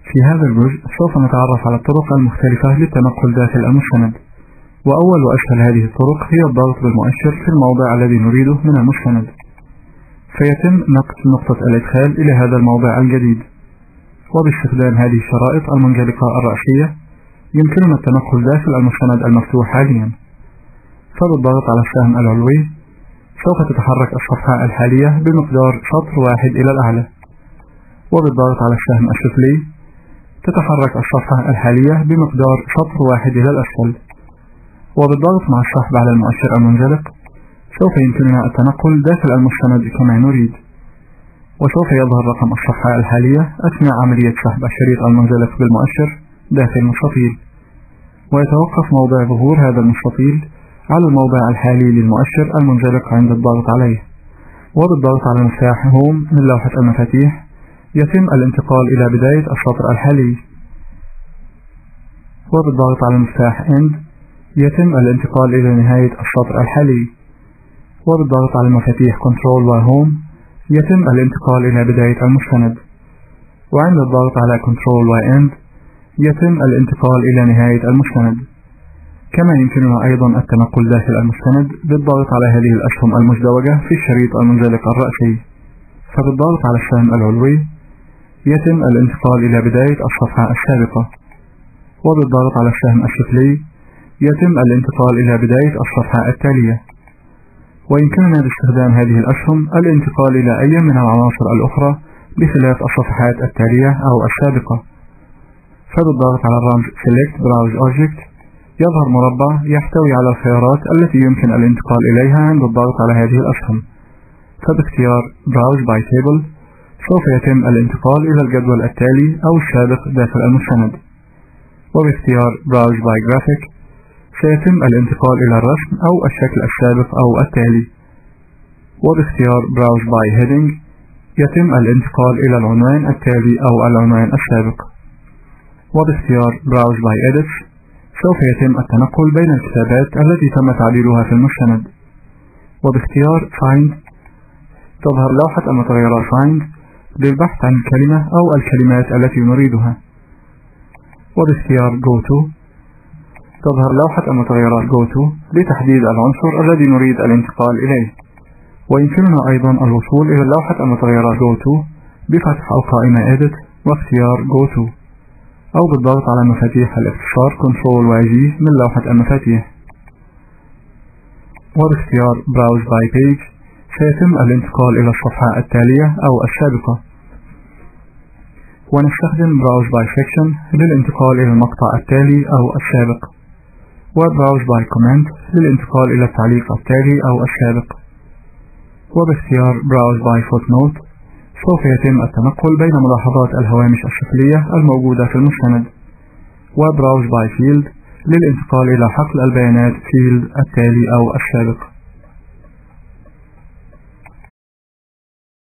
في هذا الجزء سوف نتعرف على الطرق المختلفة للتنقل داخل المستند، وأول وأسهل هذه الطرق هي الضغط بالمؤشر في الموضع الذي نريده من المستند، فيتم نقل نقطة الإدخال إلى هذا الموضع الجديد. وباستخدام هذه الشرائط المنجلقة الرأسية يمكننا التنقل داخل المستند المفتوح حاليا. فبالضغط على السهم العلوي سوف تتحرك الصفحة الحالية بمقدار سطر واحد إلى الأعلى، وبالضغط على السهم السفلي تتحرك الصفحة الحالية بمقدار سطر واحد إلى الأسفل. وبالضغط مع السحب على المؤشر المنزلق سوف يمكننا التنقل داخل المستند كما نريد، وسوف يظهر رقم الصفحة الحالية أثناء عملية سحب الشريط المنزلق بالمؤشر داخل المستطيل، ويتوقف موضع ظهور هذا المستطيل على الموضع الحالي للمؤشر المنزلق عند الضغط عليه. وبالضغط على مفتاح هوم من لوحة المفاتيح يتم الانتقال إلى بداية السطر الحالي، وبالضغط على مفتاح إند يتم الانتقال إلى نهاية السطر الحالي، وبالضغط على المفاتيح كنترول وهوم يتم الانتقال إلى بداية المستند، وعند الضغط على كنترول وإند يتم الانتقال إلى نهاية المستند. كما يمكننا أيضا التنقل داخل المستند بالضغط على هذه الأسهم المزدوجة في الشريط المنزلق الرأسي. فبالضغط على السهم العلوي يتم الانتقال إلى بداية الصفحة السابقة، وبالضغط على السهم السفلي يتم الانتقال إلى بداية الصفحة التالية. ويمكننا باستخدام هذه الأسهم الانتقال إلى أي من العناصر الأخرى بخلاف الصفحات التالية أو السابقة. فبالضغط على الرمز Select Browse Object يظهر مربع يحتوي على الخيارات التي يمكن الانتقال إليها عند الضغط على هذه الأسهم. فباختيار Browse by Table سوف يتم الانتقال إلى الجدول التالي أو السابق داخل المستند، وباختيار Browse by Graphic سيتم الانتقال إلى الرسم أو الشكل السابق أو التالي، وباختيار Browse by Heading يتم الانتقال إلى العنوان التالي أو العنوان السابق، وباختيار Browse by Edits سوف يتم التنقل بين الكتابات التي تم تعديلها في المستند، وباختيار Find تظهر لوحة المتغيرات Find للبحث عن الكلمة أو الكلمات التي نريدها، وباختيار Go To تظهر لوحة المتغيرات Go To لتحديد العنصر الذي نريد الانتقال إليه. ويمكننا أيضا الوصول إلى لوحة المتغيرات Go To بفتح القائمة Edit واختيار Go To، أو بالضغط على مفاتيح الاختصار Ctrl و G من لوحة المفاتيح، وباختيار Browse by Page سيتم الانتقال إلى الصفحة التالية أو السابقة. ونستخدم Browse by Section للانتقال إلى المقطع التالي أو السابق، وBrowse by Comment للانتقال إلى التعليق التالي أو السابق، وباختيار Browse by Footnote سوف يتم التنقل بين ملاحظات الهوامش السفلية الموجودة في المستند، وBrowse by Field للانتقال إلى حقل البيانات فيلد التالي أو السابق.